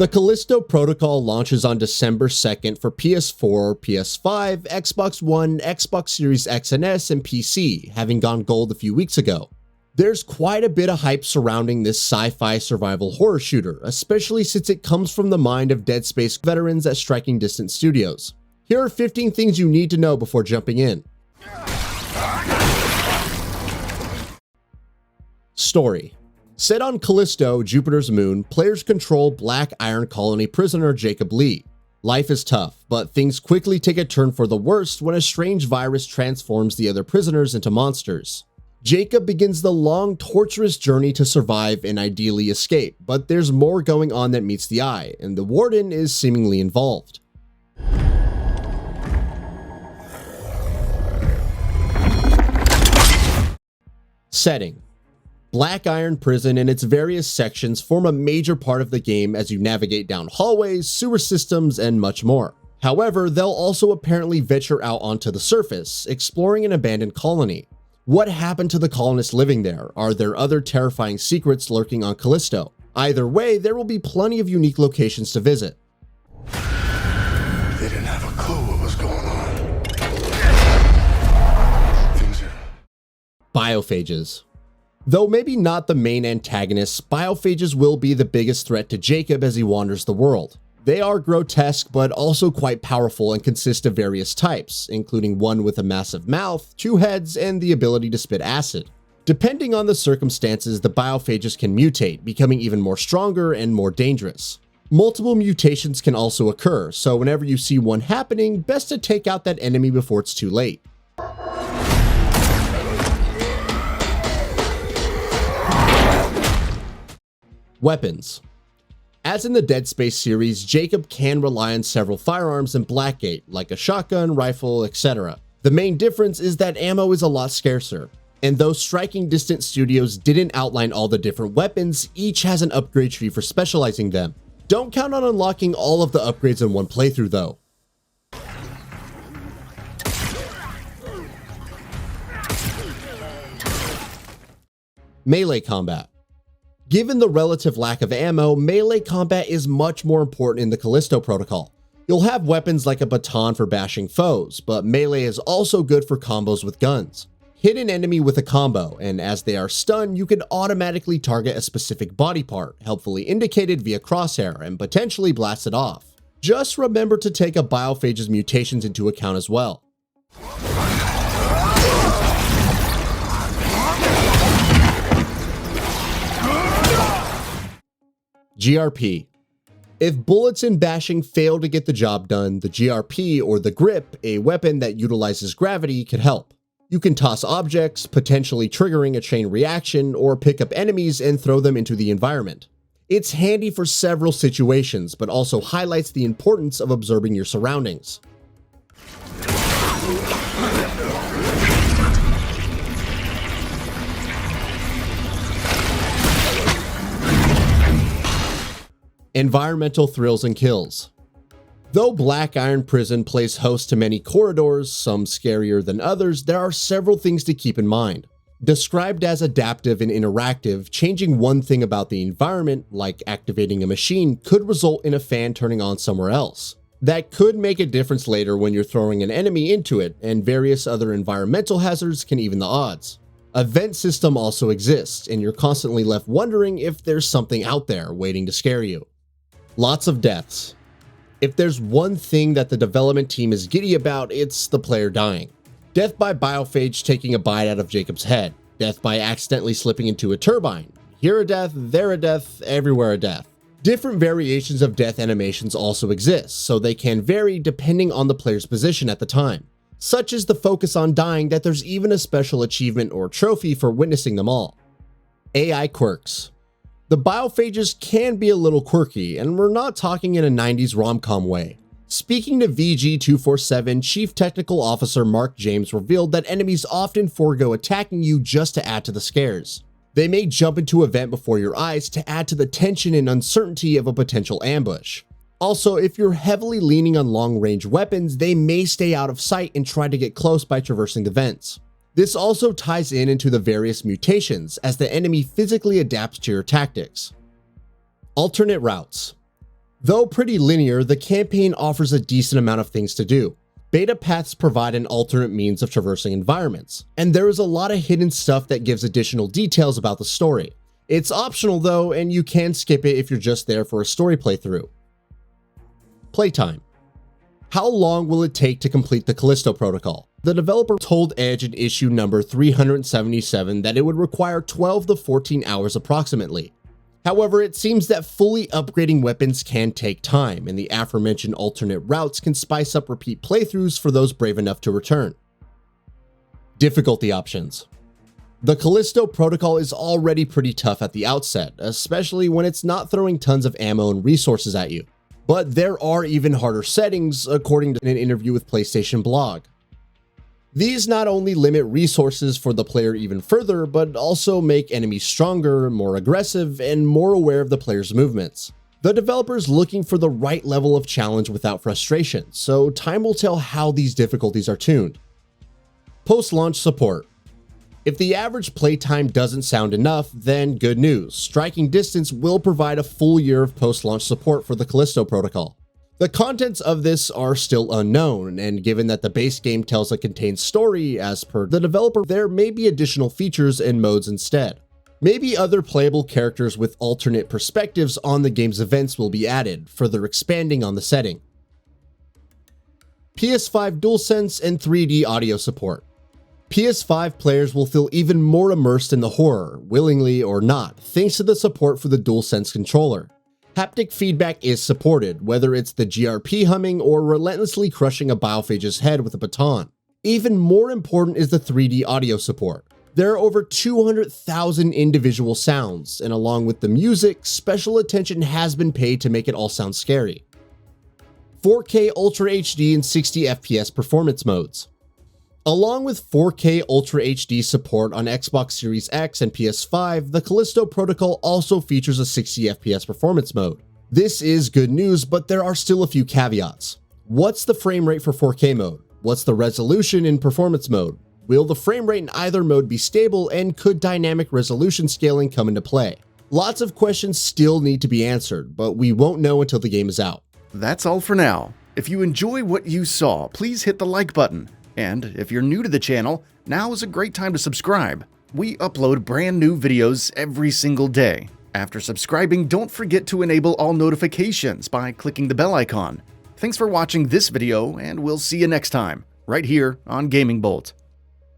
The Callisto Protocol launches on December 2nd for PS4, PS5, Xbox One, Xbox Series X and S, and PC, having gone gold a few weeks ago. There's quite a bit of hype surrounding this sci-fi survival horror shooter, especially since it comes from the mind of Dead Space veterans at Striking Distance Studios. Here are 15 things you need to know before jumping in. Story. Set on Callisto, Jupiter's moon, players control Black Iron Colony prisoner Jacob Lee. Life is tough, but things quickly take a turn for the worst when a strange virus transforms the other prisoners into monsters. Jacob begins the long, torturous journey to survive and ideally escape, but there's more going on that meets the eye, and the Warden is seemingly involved. Setting. Black Iron Prison and its various sections form a major part of the game as you navigate down hallways, sewer systems, and much more. However, they'll also apparently venture out onto the surface, exploring an abandoned colony. What happened to the colonists living there? Are there other terrifying secrets lurking on Callisto? Either way, there will be plenty of unique locations to visit. They didn't have a clue what was going on. BIOPHAGES. Though maybe not the main antagonists, BIOPHAGES will be the biggest threat to Jacob as he wanders the world. They are grotesque but also quite powerful and consist of various types, including one with a massive mouth, 2 heads, and the ability to spit acid. Depending on the circumstances, the BIOPHAGES can mutate, becoming even more stronger and more dangerous. Multiple mutations can also occur, so whenever you see one happening, best to take out that enemy before it's too late. Weapons. As in the Dead Space series, Jacob can rely on several firearms in Blackgate, like a shotgun, rifle, etc. The main difference is that ammo is a lot scarcer, and though Striking Distance Studios didn't outline all the different weapons, each has an upgrade tree for specializing them. Don't count on unlocking all of the upgrades in one playthrough though. Melee combat. Given the relative lack of ammo, melee combat is much more important in the Callisto Protocol. You'll have weapons like a baton for bashing foes, but melee is also good for combos with guns. Hit an enemy with a combo, and as they are stunned, you can automatically target a specific body part, helpfully indicated via crosshair, and potentially blast it off. Just remember to take a BIOPHAGE's mutations into account as well. GRP. If bullets and bashing fail to get the job done, the GRP or the grip, a weapon that utilizes gravity, can help. You can toss objects, potentially triggering a chain reaction, or pick up enemies and throw them into the environment. It's handy for several situations, but also highlights the importance of observing your surroundings. Environmental thrills and kills. Though Black Iron Prison plays host to many corridors, some scarier than others, there are several things to keep in mind. Described as adaptive and interactive, changing one thing about the environment, like activating a machine, could result in a fan turning on somewhere else. That could make a difference later when you're throwing an enemy into it, and various other environmental hazards can even the odds. A vent system also exists, and you're constantly left wondering if there's something out there waiting to scare you. Lots of deaths. If there's one thing that the development team is giddy about, it's the player dying. Death by biophage taking a bite out of Jacob's head. Death by accidentally slipping into a turbine. Here a death, there a death, everywhere a death. Different variations of death animations also exist, so they can vary depending on the player's position at the time. Such is the focus on dying that there's even a special achievement or trophy for witnessing them all. AI quirks. The biophages can be a little quirky, and we're not talking in a 90s rom-com way. Speaking to VG247, Chief Technical Officer Mark James revealed that enemies often forego attacking you just to add to the scares. They may jump into a vent before your eyes to add to the tension and uncertainty of a potential ambush. Also, if you're heavily leaning on long-range weapons, they may stay out of sight and try to get close by traversing the vents. This also ties into the various mutations as the enemy physically adapts to your tactics. Alternate routes. Though pretty linear, the campaign offers a decent amount of things to do. Beta paths provide an alternate means of traversing environments, and there is a lot of hidden stuff that gives additional details about the story. It's optional though, and you can skip it if you're just there for a story playthrough. Playtime. How long will it take to complete the Callisto Protocol? The developer told Edge in issue number 377 that it would require 12 to 14 hours approximately. However, it seems that fully upgrading weapons can take time, and the aforementioned alternate routes can spice up repeat playthroughs for those brave enough to return. Difficulty options. The Callisto Protocol is already pretty tough at the outset, especially when it's not throwing tons of ammo and resources at you. But there are even harder settings, according to an interview with PlayStation Blog. These not only limit resources for the player even further, but also make enemies stronger, more aggressive, and more aware of the player's movements. The developer is looking for the right level of challenge without frustration, so time will tell how these difficulties are tuned. Post-launch support. If the average playtime doesn't sound enough, then good news. Striking Distance will provide a full year of post-launch support for the Callisto Protocol. The contents of this are still unknown, and given that the base game tells a contained story, as per the developer, there may be additional features and modes instead. Maybe other playable characters with alternate perspectives on the game's events will be added, further expanding on the setting. PS5 DualSense and 3D audio support. PS5 players will feel even more immersed in the horror, willingly or not, thanks to the support for the DualSense controller. Haptic feedback is supported, whether it's the GRP humming or relentlessly crushing a biophage's head with a baton. Even more important is the 3D audio support. There are over 200,000 individual sounds, and along with the music, special attention has been paid to make it all sound scary. 4K Ultra HD and 60 FPS performance modes. Along with 4K Ultra HD support on Xbox Series X and PS5, the Callisto Protocol also features a 60 FPS performance mode. This is good news, but there are still a few caveats. What's the frame rate for 4K mode? What's the resolution in performance mode? Will the frame rate in either mode be stable, and could dynamic resolution scaling come into play? Lots of questions still need to be answered, but we won't know until the game is out. That's all for now. If you enjoy what you saw, please hit the like button. And if you're new to the channel, now is a great time to subscribe. We upload brand new videos every single day. After subscribing, don't forget to enable all notifications by clicking the bell icon. Thanks for watching this video, and we'll see you next time, right here on Gaming Bolt.